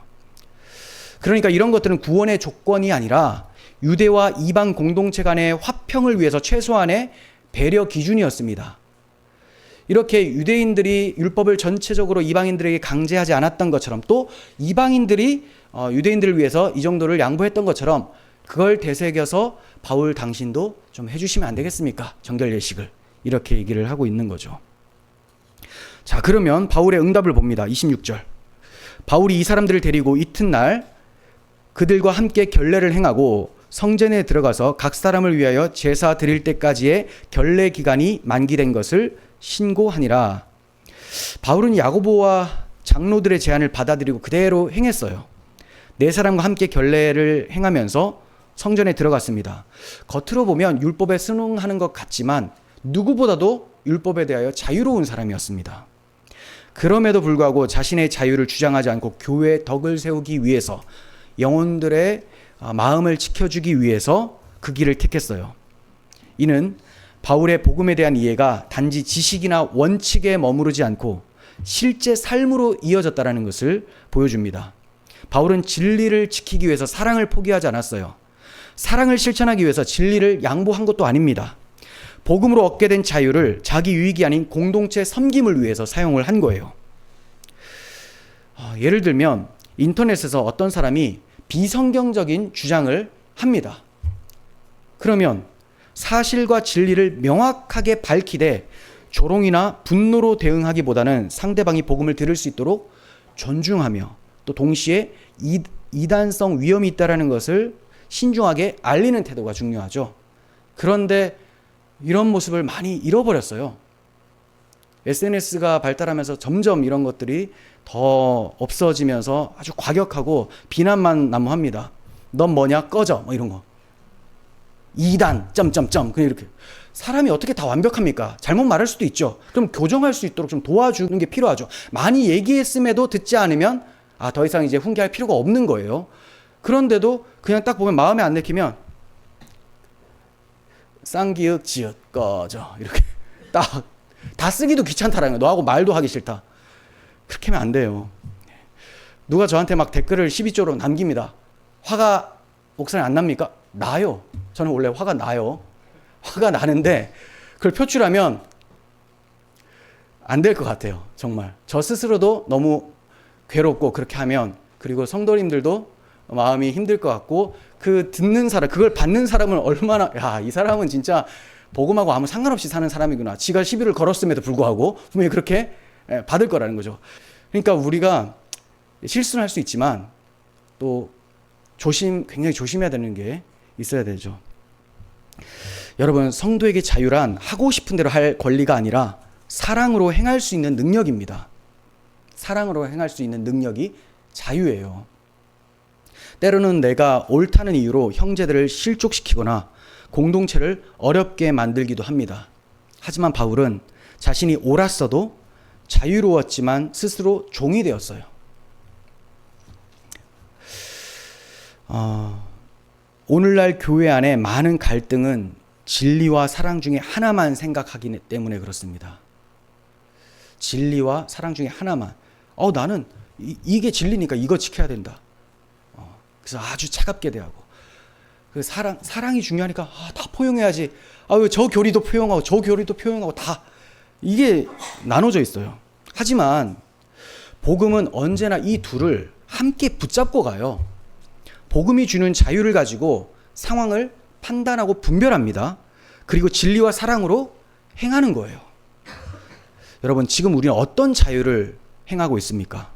그러니까 이런 것들은 구원의 조건이 아니라 유대와 이방 공동체 간의 화평을 위해서 최소한의 배려 기준이었습니다. 이렇게 유대인들이 율법을 전체적으로 이방인들에게 강제하지 않았던 것처럼 또 이방인들이 유대인들을 위해서 이 정도를 양보했던 것처럼 그걸 되새겨서 바울 당신도 좀 해주시면 안 되겠습니까? 정결 예식을. 이렇게 얘기를 하고 있는 거죠. 자, 그러면 바울의 응답을 봅니다. 26절. 바울이 이 사람들을 데리고 이튿날 그들과 함께 결례를 행하고 성전에 들어가서 각 사람을 위하여 제사 드릴 때까지의 결례 기간이 만기된 것을 신고하니라. 바울은 야고보와 장로들의 제안을 받아들이고 그대로 행했어요. 4사람과 함께 결례를 행하면서 성전에 들어갔습니다. 겉으로 보면 율법에 순응하는 것 같지만 누구보다도 율법에 대하여 자유로운 사람이었습니다. 그럼에도 불구하고 자신의 자유를 주장하지 않고 교회의 덕을 세우기 위해서, 영혼들의 마음을 지켜주기 위해서 그 길을 택했어요. 이는 바울의 복음에 대한 이해가 단지 지식이나 원칙에 머무르지 않고 실제 삶으로 이어졌다는 것을 보여줍니다. 바울은 진리를 지키기 위해서 사랑을 포기하지 않았어요. 사랑을 실천하기 위해서 진리를 양보한 것도 아닙니다. 복음으로 얻게 된 자유를 자기 유익이 아닌 공동체 섬김을 위해서 사용을 한 거예요. 예를 들면 인터넷에서 어떤 사람이 비성경적인 주장을 합니다. 그러면 사실과 진리를 명확하게 밝히되 조롱이나 분노로 대응하기보다는 상대방이 복음을 들을 수 있도록 존중하며 또 동시에 이단성 위험이 있다는 것을 신중하게 알리는 태도가 중요하죠. 그런데 이런 모습을 많이 잃어버렸어요. SNS가 발달하면서 점점 이런 것들이 더 없어지면서 아주 과격하고 비난만 난무합니다. 넌 뭐냐? 꺼져. 뭐 이런 거. 이단 점점점 그냥 이렇게. 사람이 어떻게 다 완벽합니까? 잘못 말할 수도 있죠. 그럼 교정할 수 있도록 좀 도와주는 게 필요하죠. 많이 얘기했음에도 듣지 않으면 더 이상 이제 훈계할 필요가 없는 거예요. 그런데도 그냥 딱 보면 마음에 안 내키면 쌍기역 지읒 꺼져 이렇게 딱 다 쓰기도 귀찮다라는 거예요. 너하고 말도 하기 싫다. 그렇게 하면 안 돼요. 누가 저한테 막 댓글을 12조로 남깁니다. 화가 목소리 안 납니까? 나요. 저는 원래 화가 나요. 화가 나는데 그걸 표출하면 안 될 것 같아요. 정말 저 스스로도 너무 괴롭고 그렇게 하면, 그리고 성도님들도 마음이 힘들 것 같고, 그 듣는 사람, 그걸 받는 사람은 얼마나, 이 사람은 진짜 복음하고 아무 상관없이 사는 사람이구나. 지가 시비를 걸었음에도 불구하고 분명히 그렇게 받을 거라는 거죠. 그러니까 우리가 실수는 할 수 있지만 또 굉장히 조심해야 되는 게 있어야 되죠. 여러분, 성도에게 자유란 하고 싶은 대로 할 권리가 아니라 사랑으로 행할 수 있는 능력입니다. 사랑으로 행할 수 있는 능력이 자유예요. 때로는 내가 옳다는 이유로 형제들을 실족시키거나 공동체를 어렵게 만들기도 합니다. 하지만 바울은 자신이 옳았어도 자유로웠지만 스스로 종이 되었어요. 오늘날 교회 안에 많은 갈등은 진리와 사랑 중에 하나만 생각하기 때문에 그렇습니다. 진리와 사랑 중에 하나만. 나는 이게 진리니까 이거 지켜야 된다. 그래서 아주 차갑게 대하고. 그 사랑이 중요하니까 다 포용해야지. 왜 저 교리도 포용하고 저 교리도 포용하고 다 이게 나눠져 있어요. 하지만 복음은 언제나 이 둘을 함께 붙잡고 가요. 복음이 주는 자유를 가지고 상황을 판단하고 분별합니다. 그리고 진리와 사랑으로 행하는 거예요. 여러분, 지금 우리는 어떤 자유를 행하고 있습니까?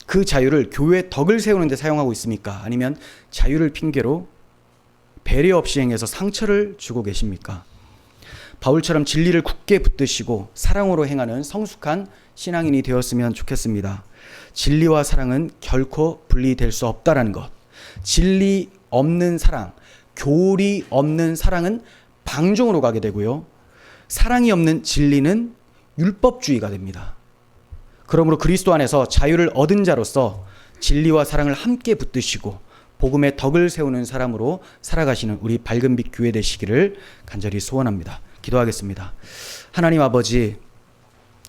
그 자유를 교회의 덕을 세우는 데 사용하고 있습니까? 아니면 자유를 핑계로 배려 없이 행해서 상처를 주고 계십니까? 바울처럼 진리를 굳게 붙드시고 사랑으로 행하는 성숙한 신앙인이 되었으면 좋겠습니다. 진리와 사랑은 결코 분리될 수 없다라는 것. 진리 없는 사랑, 교리 없는 사랑은 방종으로 가게 되고요. 사랑이 없는 진리는 율법주의가 됩니다. 그러므로 그리스도 안에서 자유를 얻은 자로서 진리와 사랑을 함께 붙드시고 복음의 덕을 세우는 사람으로 살아가시는 우리 밝은빛 교회 되시기를 간절히 소원합니다. 기도하겠습니다. 하나님 아버지,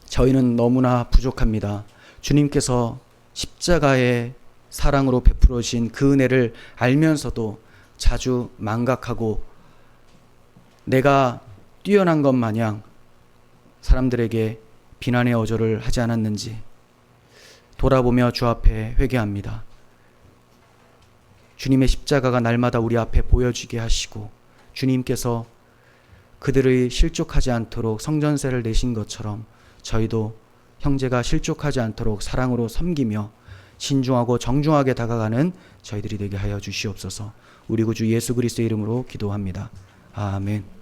저희는 너무나 부족합니다. 주님께서 십자가의 사랑으로 베풀어 주신 그 은혜를 알면서도 자주 망각하고 내가 뛰어난 것 마냥 사람들에게 비난의 어조를 하지 않았는지 돌아보며 주 앞에 회개합니다. 주님의 십자가가 날마다 우리 앞에 보여지게 하시고 주님께서 그들의 실족하지 않도록 성전세를 내신 것처럼 저희도 형제가 실족하지 않도록 사랑으로 섬기며 신중하고 정중하게 다가가는 저희들이 되게 하여 주시옵소서. 우리 구주 예수 그리스도의 이름으로 기도합니다. 아멘.